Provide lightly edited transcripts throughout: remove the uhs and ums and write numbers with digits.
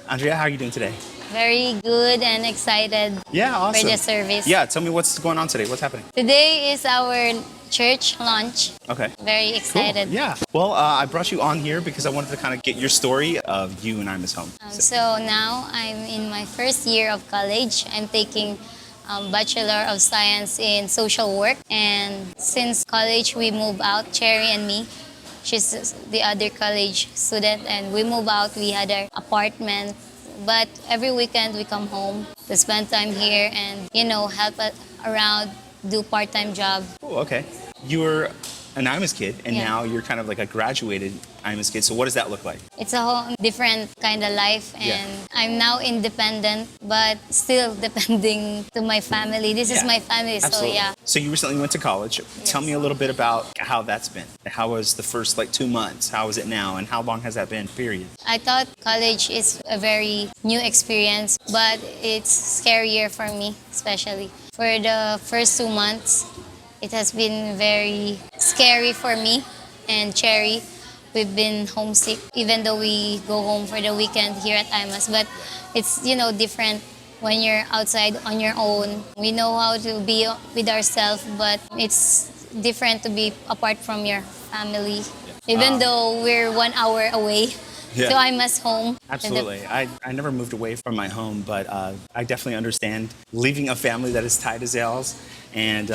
Andrea, how are you doing today? Very good and excited Yeah, for awesome. the service. Yeah, tell me what's going on today. What's happening? Today is our church launch. Okay. Very Cool. excited. Yeah. Well, I brought you on here because I wanted to kind of get your story of you and I'm his home. So now I'm in my first year of college. I'm taking Bachelor of Science in Social Work. And since college, we move out, Cherry and me. She's the other college student, and we move out. We had our apartment, but every weekend we come home to spend time here and help around, do part-time job. Oh, okay. You were an IMA's kid, and Yeah. now you're kind of like a graduated IMA's kid. So what does that look like? It's a whole different kind of life, and Yeah. I'm now independent, but still depending to my family. This is Yeah. my family, so Absolutely. yeah. So you recently went to college. Tell me a little bit about how that's been. How was the first 2 months? How is it now? And how long has that been, period? I thought college is a very new experience, but it's scarier for me, especially. For the first 2 months, it has been very scary for me and Cherry. We've been homesick, even though we go home for the weekend here at IMAS. But it's, different when you're outside on your own. We know how to be with ourselves, but it's different to be apart from your family. Even though we're 1 hour away Yeah. to IMAS home. Absolutely. I never moved away from my home, but I definitely understand leaving a family that is tied as ours and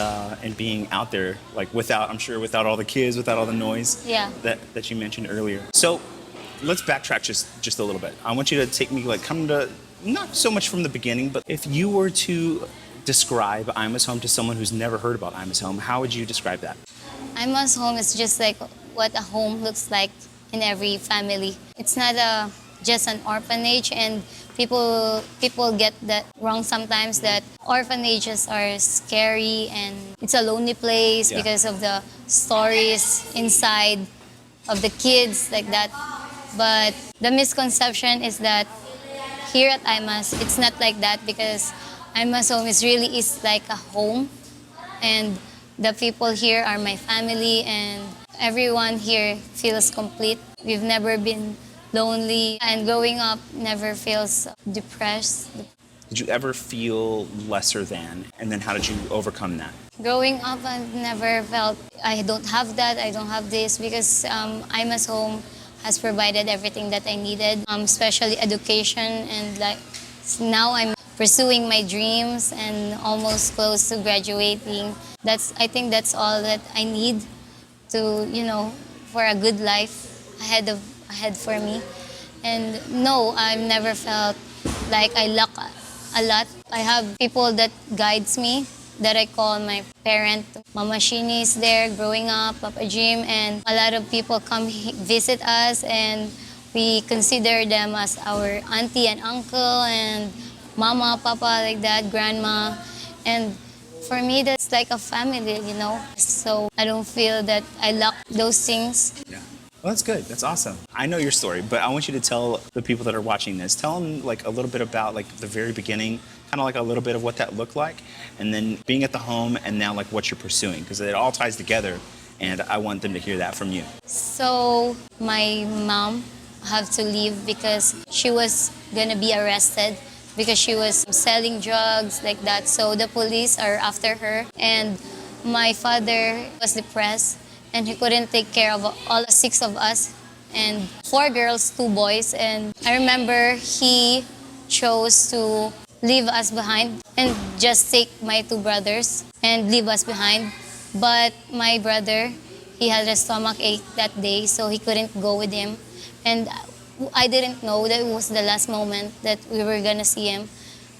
being out there, without all the kids, without all the noise Yeah. that you mentioned earlier. So let's backtrack just a little bit. I want you to take me come to not so much from the beginning, but if you were to describe IMA's home to someone who's never heard about IMA's home, how would you describe that? IMA's home is just like what a home looks like in every family. It's not just an orphanage, and people get that wrong sometimes, that orphanages are scary and it's a lonely place. Yeah. Because of the stories inside of the kids like that. But the misconception is that here at IMAS, it's not like that, because IMA's home is like a home, and the people here are my family, and everyone here feels complete. We've never been lonely, and growing up never feels depressed. Did you ever feel lesser than? And then how did you overcome that? Growing up, I never felt I don't have that, I don't have this, because IMA's home has provided everything that I needed, especially education, and now I'm pursuing my dreams and almost close to graduating. I think that's all that I need to, for a good life ahead for me. And no, I've never felt like I lack a lot. I have people that guides me, that I call my parent. Mama Shini is there growing up, Papa Jim, and a lot of people come visit us, and we consider them as our auntie and uncle and mama, papa, like that, grandma. And for me, that's like a family, So I don't feel that I lack those things. Yeah. Well, that's good. That's awesome. I know your story, but I want you to tell the people that are watching this, tell them a little bit about the very beginning, kind of a little bit of what that looked like, and then being at the home, and now what you're pursuing, because it all ties together, and I want them to hear that from you. So my mom had to leave because she was gonna be arrested because she was selling drugs like that. So the police are after her, and my father was depressed, and he couldn't take care of all 6 of us, and 4 girls, 2 boys. And I remember he chose to leave us behind and just take my 2 brothers and leave us behind. But my brother, he had a stomach ache that day, so he couldn't go with him. And I didn't know that it was the last moment that we were gonna see him,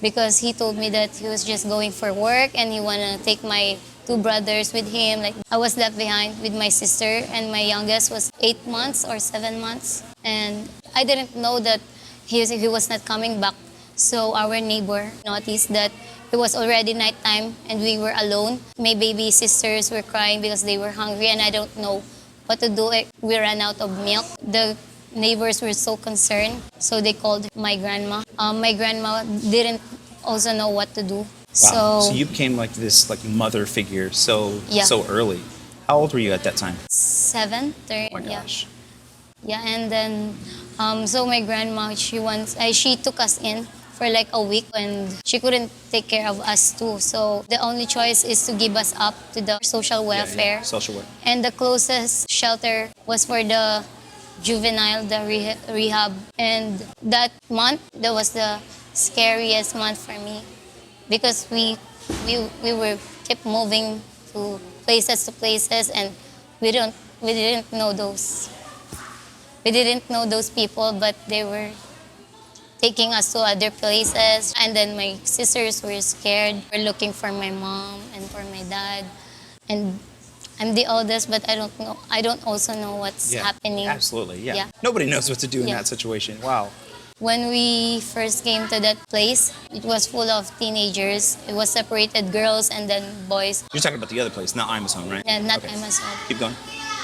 because he told me that he was just going for work and he wanna take my 2 brothers with him. I was left behind with my sister, and my youngest was 8 months or 7 months. And I didn't know that he was not coming back. So our neighbor noticed that it was already nighttime and we were alone. My baby sisters were crying because they were hungry, and I don't know what to do. We ran out of milk. The neighbors were so concerned, so they called my grandma. My grandma didn't also know what to do. Wow. So So you became this mother figure Yeah. so early. How old were you at that time? 7, Oh my yeah. gosh. Yeah, and then So my grandma, she took us in for like a week, and she couldn't take care of us too. So the only choice is to give us up to the social welfare. Social work. And the closest shelter was for the juvenile, the rehab. And that month, that was the scariest month for me because we were kept moving to places, and we don't we didn't know those we didn't know those people, but they were taking us to other places. And then my sisters were scared. We're looking for my mom and for my dad. And I'm the oldest, but I don't know. I don't also know what's happening. Absolutely, yeah. Yeah. Nobody knows what to do in Yeah. that situation. Wow. When we first came to that place, it was full of teenagers. It was separated girls and then boys. You're talking about the other place, not Imus home, right? And not Okay. Amazon. Keep going.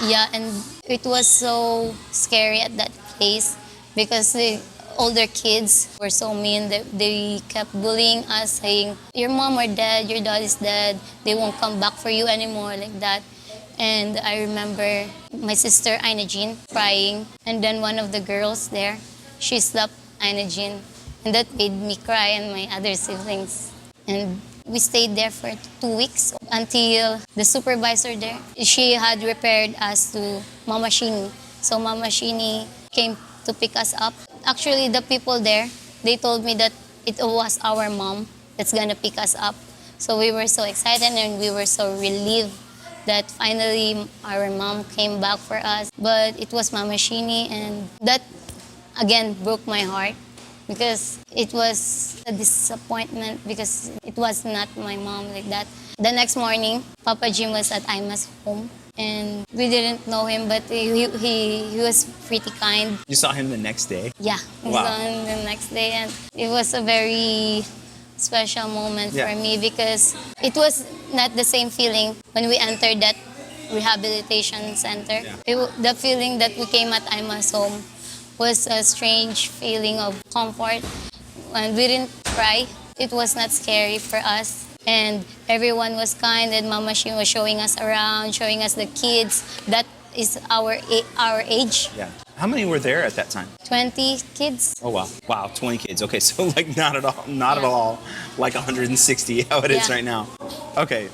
Yeah, and it was so scary at that place because the older kids were so mean. They kept bullying us, saying, "Your mom are dead, your dad is dead. They won't come back for you anymore," like that. And I remember my sister, Ina Jean, crying. And then one of the girls there, she slapped Ina Jean. And that made me cry and my other siblings. And we stayed there for 2 weeks until the supervisor there, she had repaired us to Mama Shini. So Mama Shini came to pick us up. Actually, the people there, they told me that it was our mom that's gonna pick us up. So we were so excited and we were so relieved that finally our mom came back for us. But it was Mama Shini, and that again broke my heart because it was a disappointment because it was not my mom like that. The next morning, Papa Jim was at Ima's home, and we didn't know him, but he was pretty kind. You saw him the next day? Yeah, we Wow. saw him the next day, and it was a very special moment for me because it was not the same feeling when we entered that rehabilitation center. The feeling that we came at Ima's home was a strange feeling of comfort, and we didn't cry. It was not scary for us, and everyone was kind, and Mama Shin was showing us around, showing us the kids. That is our age. Yeah. How many were there at that time? 20 kids. Oh, wow. Wow, 20 kids. Okay, so like not at all like 160 how it is Yeah. right now. Okay,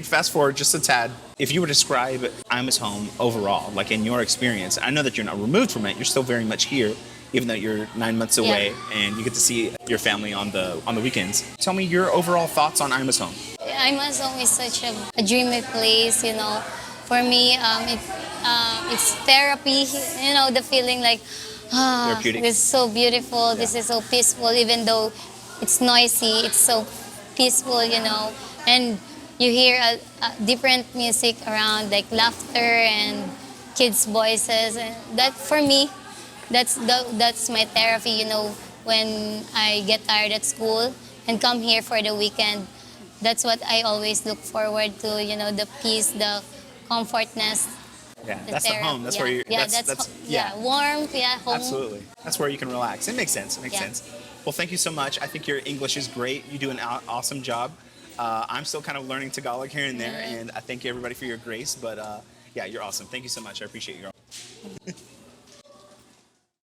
fast forward just a tad. If you were to describe Imus home overall, like in your experience, I know that you're not removed from it. You're still very much here, even though you're 9 months away and you get to see your family on the weekends. Tell me your overall thoughts on Imus home. Ima's home is such a dreamy place, you know. For me, it's therapy, you know, the feeling like, Therapeutic. this is so beautiful, this is so peaceful, even though it's noisy, it's so peaceful, you know. And you hear a different music around, like laughter and kids' voices. And that, for me, that's my therapy, you know, when I get tired at school and come here for the weekend. That's what I always look forward to, you know, the peace, the comfortness. Yeah, that's the home. That's where you're. Warmth. Yeah, home. Absolutely. That's where you can relax. It makes sense. It makes sense. Well, thank you so much. I think your English is great. You do an awesome job. I'm still kind of learning Tagalog here and there, and I thank everybody for your grace. But yeah, you're awesome. Thank you so much. I appreciate you.